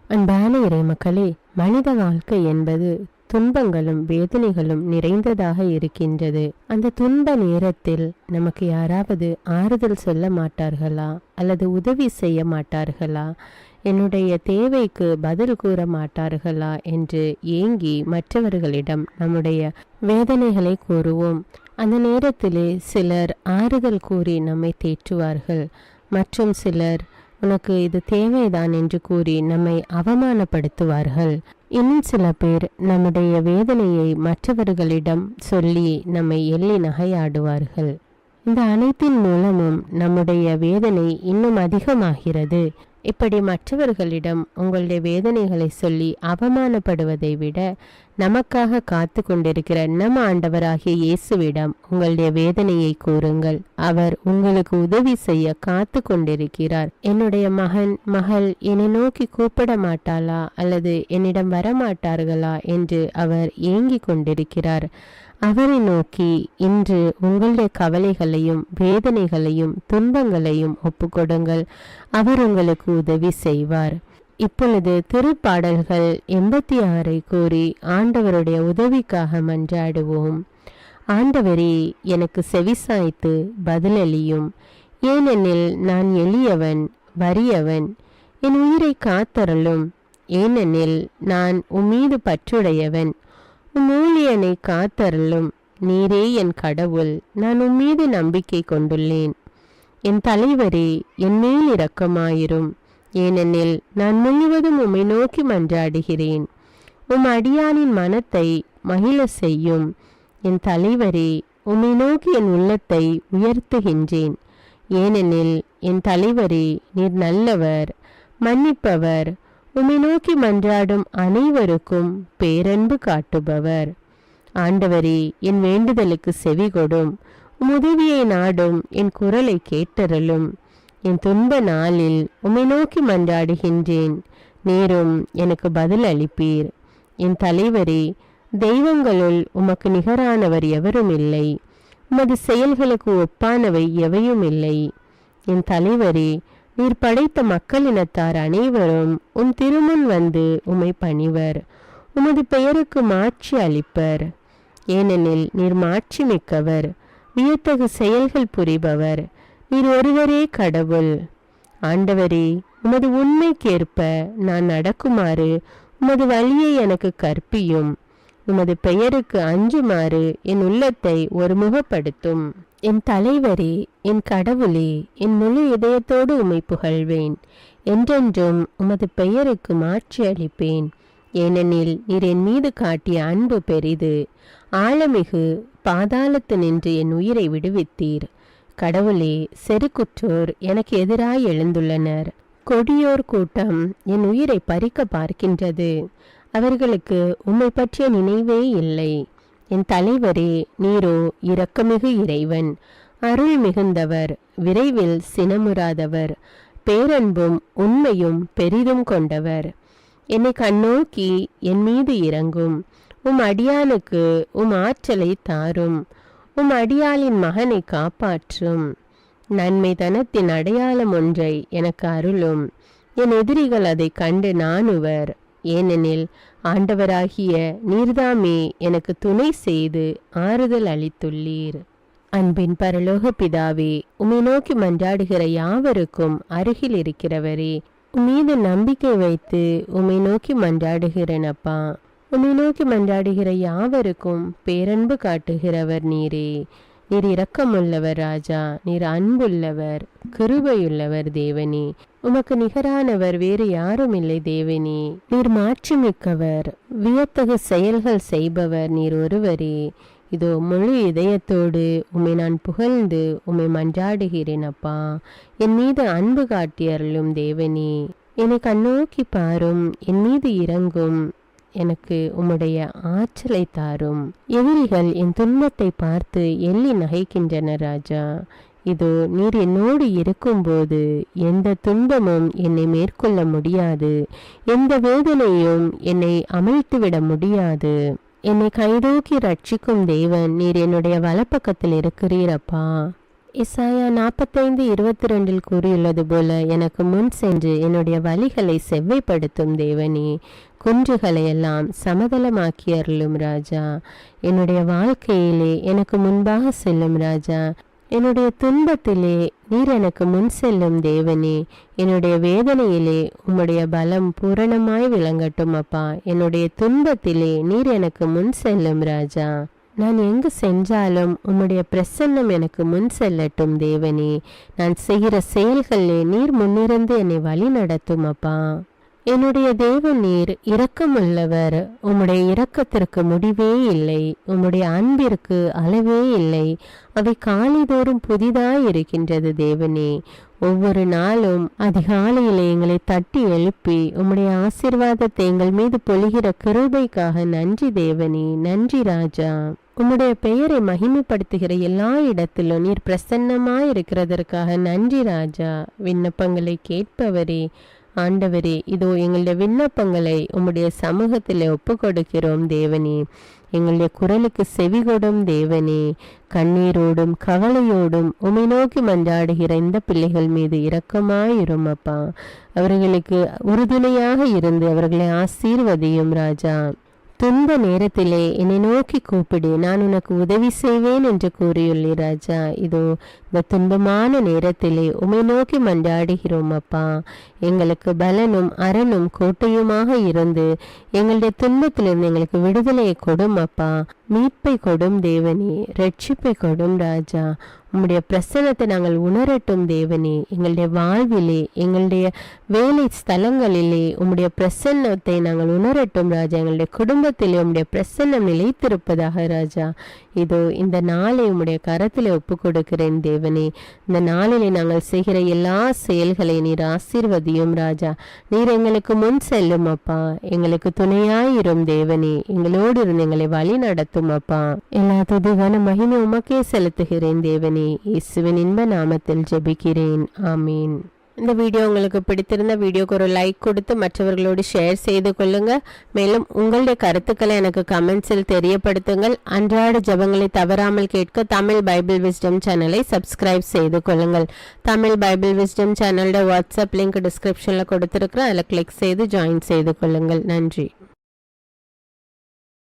அன்பான இறைமக்களே, மனித வாழ்க்கை என்பது துன்பங்களும் வேதனைகளும் நிறைந்ததாக இருக்கின்றது. அந்த துன்ப நேரத்தில் நமக்கு யாராவது ஆறுதல் சொல்ல மாட்டார்களா, அல்லது உதவி செய்ய மாட்டார்களா, என்னுடைய தேவைக்கு பதில் கூற மாட்டார்களா என்று ஏங்கி மற்றவர்களிடம் நம்முடைய வேதனைகளை கூறுவோம். அந்த நேரத்திலே சிலர் ஆறுதல் கூறி நம்மை தேற்றுவார்கள். மற்றும் சிலர் உனக்கு இது தேவைதான் என்று கூறி நம்மை அவமானப்படுத்துவார்கள். இன்னும் சில பேர் நம்முடைய வேதனையை மற்றவர்களிடம் சொல்லி நம்மை எள்ளி நகையாடுவார்கள். இந்த அனைத்தின் மூலமும் நம்முடைய வேதனை இன்னும் அதிகமாகிறது. இப்படி மற்றவர்களிடம் உங்களுடைய வேதனைகளை சொல்லி அவமானப்படுவதை விட நமக்காக காத்து கொண்டிருக்கிற நம் ஆண்டவராகிய இயேசுவிடம் உங்களுடைய வேதனையை கூறுங்கள். அவர் உங்களுக்கு உதவி செய்ய காத்து கொண்டிருக்கிறார். என்னுடைய மகள் என்னை நோக்கி கூப்பிட மாட்டாளா, அல்லது என்னிடம் வரமாட்டார்களா என்று அவர் ஏங்கிக் கொண்டிருக்கிறார். அவரை நோக்கி இன்று உங்களுடைய கவலைகளையும் வேதனைகளையும் துன்பங்களையும் ஒப்புக்கொடுங்கள். அவர் உங்களுக்கு உதவி செய்வார். இப்பொழுது திருப்பாடல்கள் 86 கூறி ஆண்டவருடைய உதவிக்காக மன்றாடுவோம். ஆண்டவரே, எனக்கு செவிசாய்த்து பதிலளியும். ஏனெனில் நான் எளியவன் வறியவன். என் உயிரை காத்தருளும். ஏனெனில் நான் உம்மீது பற்றுடையவன். உம் ஊழியனை காத்தருளும். நீரே என் கடவுள். நான் உம்மீது நம்பிக்கை கொண்டுள்ளேன். என் தலைவரே, என் மேல் இரக்கமாயிரும். ஏனெனில் நான் முழுவதும் உம்மை நோக்கி மன்றாடுகிறேன். உம் அடியானின் மனத்தை மகிழ செய்யும். என் தலைவரே, உம்மை நோக்கி என் உள்ளத்தை உயர்த்துகின்றேன். ஏனெனில் என் தலைவரே, நீர் நல்லவர், மன்னிப்பவர், உம்மை நோக்கி மன்றாடும் அனைவருக்கும் பேரன்பு காட்டுபவர். ஆண்டவரே, என் வேண்டுதலுக்கு செவி கொடும். உம் உதவியை நாடும் என் குரலை கேட்டருளும். என் துன்ப நாளில் உம்மை நோக்கி மன்றாடுகின்றேன். நீரும் எனக்கு பதில் அளிப்பீர். என் தலைவரே, தெய்வங்களுள் உமக்கு நிகரானவர் எவரும் இல்லை. உமது செயல்களுக்கு ஒப்பானவை எவையும் இல்லை. என் தலைவரே, நீர் படைத்த மக்களினத்தார் அனைவரும் உம் திருமுன் வந்து உம்மை பணிவர். உமது பெயருக்கு மாட்சி அளிப்பர். ஏனெனில் நீர் மாட்சி மிக்கவர், வியத்தகு செயல்கள் புரிபவர். நீர் ஒருவரே கடவுள். ஆண்டவரே, உமது உண்மைக்கேற்ப நான் நடக்குமாறு உமது வழியை எனக்கு கற்பியும். உமது பெயருக்கு அஞ்சுமாறு என் உள்ளத்தை ஒருமுகப்படுத்தும். என் தலைவரே, என் கடவுளே, என் முழு இதயத்தோடு உம்மை புகழ்வேன். என்றென்றும் உமது பெயருக்கு மாட்சி அளிப்பேன். ஏனெனில் நீர் என் மீது காட்டிய அன்பு பெரிது. ஆழமிகு பாதாளத்து நின்று என் உயிரை விடுவித்தீர். கடவுளே, செருக்குற்றோர் எனக்கு எதிராய் எழுந்துள்ளனர். கொடியோர் கூட்டம் என் உயிரை பறிக்க பார்க்கின்றது. அவர்களுக்கு உம்மை பற்றிய நினைவே இல்லை. என் தலைவரே, நீரோ இரக்கமிகு இறைவன், அருள் மிகுந்தவர், விரைவில் சினமுறாதவர், பேரன்பும் உண்மையும் பெரிதும் கொண்டவர். என்னை கண்ணோக்கி என் மீது இறங்கும். உம் அடியானுக்கு உம் ஆற்றலை தாரும். உம் அடியாளின் மகனை காப்பாற்றும். நன்மை தனத்தின் அடையாளம் ஒன்றை எனக்கு அருளும். என் எதிரிகள் அதை கண்டு நாணுவர். ஏனெனில் ஆண்டவராகிய நீர்தாமே எனக்கு துணை செய்து ஆறுதல் அளித்துள்ளீர். அன்பின் பரலோக பிதாவே, உம்மை நோக்கி மன்றாடுகிற யாவருக்கும் அருகில் இருக்கிறவரே, உம்மீது நம்பிக்கை வைத்து உம்மை நோக்கி மன்றாடுகிறேனப்பா. உம்மை நோக்கி மன்றாடுகிற யாவருக்கும் பேரன்பு காட்டுகிறவர் நீரே. நீர் இரக்கமுள்ளவர் ராஜா. நீர் அன்புள்ளவர், கிருபையுள்ளவர் தேவனே. உமக்கு நிகரானவர் வேறு யாரும் இல்லை தேவனே. நீர் மாட்சிமிக்கவர், வியத்தகு செயல்கள் செய்பவர் நீர் ஒருவரே. இதோ முழு இதயத்தோடு உம்மை நான் புகழ்ந்து உம்மை மன்றாடுகிறேன் அப்பா. என் மீது அன்பு காட்டியருளும் தேவனே. என்னை கண்ணோக்கி பாரும். என் மீது இறங்கும். எனக்கு உம்முடைய ஆற்றலை தாரும். எதிரிகள் என் துன்பத்தை பார்த்து எள்ளி நகைக்கின்றனர் ராஜா. இதோ நீர் என்னோடு இருக்கும்போது எந்த துன்பமும் என்னை மேற்கொள்ள முடியாது. எந்த வேதனையும் என்னை அமிழ்த்துவிட முடியாது. என்னை கைதூக்கி ரட்சிக்கும் தேவன் நீர் என்னுடைய வலப்பக்கத்தில் இருக்கிறீரப்பா. இசாயா 45:22 கூறியுள்ளது போல எனக்கு முன் சென்று என்னுடைய வழிகளை செவ்வைப்படுத்தும் தேவனே, குன்றுகளை எல்லாம் சமதளமாக்கி அருளும் ராஜா. என்னுடைய வாழ்க்கையிலே எனக்கு முன்பாக செல்லும் ராஜா. என்னுடைய துன்பத்திலே நீர் எனக்கு முன் செல்லும் தேவனே. என்னுடைய வேதனையிலே உம்முடைய பலம் பூரணமாய் விளங்கட்டும் அப்பா. என்னுடைய துன்பத்திலே நீர் எனக்கு முன் செல்லும் ராஜா. நான் எங்கு சென்றாலும் உம்முடைய பிரசன்னம் எனக்கு முன் செல்லட்டும் தேவனே. நான் செய்கிற செயல்களிலே நீர் முன்னிருந்து என்னை வழி நடத்தும் அப்பா. என்னுடைய தேவன் நீர் இரக்கமுள்ளவர். உம்முடைய இரக்கத்திற்கு முடிவே இல்லை. உம்முடைய அன்பிற்கு அளவே இல்லை. அவை காலைதோறும் புதிதாய் இருக்கின்றது தேவனே. ஒவ்வொரு நாளும் அதிகாலையிலே எங்களை தட்டி எழுப்பி உம்முடைய ஆசீர்வாதத்தை எங்கள் மீது பொழிகிற கிருபைக்காக நன்றி தேவனே. நன்றி ராஜா. உம்முடைய பெயரை மகிமைப்படுத்துகிற எல்லா இடத்திலும் நீர் பிரசன்னமாய் இருக்கிறதற்காக நன்றி ராஜா. விண்ணப்பங்களை கேட்பவரே, ஆண்டவரே, இதோ எங்களுடைய விண்ணப்பங்களை உம்முடைய சமூகத்தில் ஒப்பு கொடுக்கிறோம் தேவனே. எங்களுடைய குரலுக்கு செவிகொடும் தேவனே. கண்ணீரோடும் கவலையோடும் உம்மை நோக்கி மன்றாடுகிற இந்த பிள்ளைகள் மீது இரக்கமாயிரும் அப்பா. அவர்களுக்கு உறுதுணையாக இருந்து அவர்களை ஆசீர்வதியும் ராஜா. துன்ப நேரத்திலே என்னை நோக்கி கூப்பிடு, நான் உனக்கு உதவி செய்வேன் என்று கூறியுள்ளே ராஜா. இதோ இந்த துன்பமான நேரத்திலே உம்மை நோக்கி மன்றாடுகிறோம் அப்பா. எங்களுக்கு பலனும் அரணும் கோட்டையுமாக இருந்து எங்களுடைய துன்பத்திலிருந்து எங்களுக்கு விடுதலையை கொடும் அப்பா. மீட்பை கொடும் தேவனே. ரட்சிப்பை கொடும் ராஜா. உம்முடைய பிரசன்னத்தை நாங்கள் உணரட்டும் தேவனே. எங்களுடைய வாழ்விலே, எங்களுடைய வேலை ஸ்தலங்களிலே உம்முடைய பிரசன்னத்தை நாங்கள் உணரட்டும் ராஜா. எங்களுடைய குடும்பத்திலே உம்முடைய பிரசன்னம் நிலைத்திருப்பதாக ராஜா. இதோ இந்த நாளை உம்முடைய கரத்திலே ஒப்பு கொடுக்கிறேன் தேவனே. இந்த நாளிலே நாங்கள் செய்கிற எல்லா செயல்களை நீர் ஆசீர்வதியும் ராஜா. நீர் எங்களுக்கு முன் செல்லும் அப்பா. எங்களுக்கு துணையாயிரும் தேவனே. எங்களோடு இருந்து எங்களை வழி நடத்தும் அப்பா. எல்லா துதிகான மகிமை உமக்கே செலுத்துகிறேன் தேவனே. இயேசுவின் இன்ப நாமத்தில் ஜெபிக்கிறேன். ஆமீன். இந்த வீடியோ உங்களுக்கு பிடித்திருந்த வீடியோக்கு ஒரு லைக் கொடுத்து மற்றவர்களோடு ஷேர் செய்து கொள்ளுங்க. மேலும் உங்களுடைய கருத்துக்களை எனக்கு கமெண்ட்ஸில் தெரியப்படுத்துங்கள். அன்றாட ஜெபங்களை தவறாமல் கேட்க தமிழ் பைபிள் விஸ்டம் சேனலை சப்ஸ்கிரைப் செய்து கொள்ளுங்கள். தமிழ் பைபிள் விஸ்டம் சேனலோட வாட்ஸ்அப் லிங்க் டிஸ்கிரிப்ஷனில் கொடுத்துருக்குறேன். அதில் கிளிக் செய்து ஜாயின் செய்து கொள்ளுங்கள். நன்றி.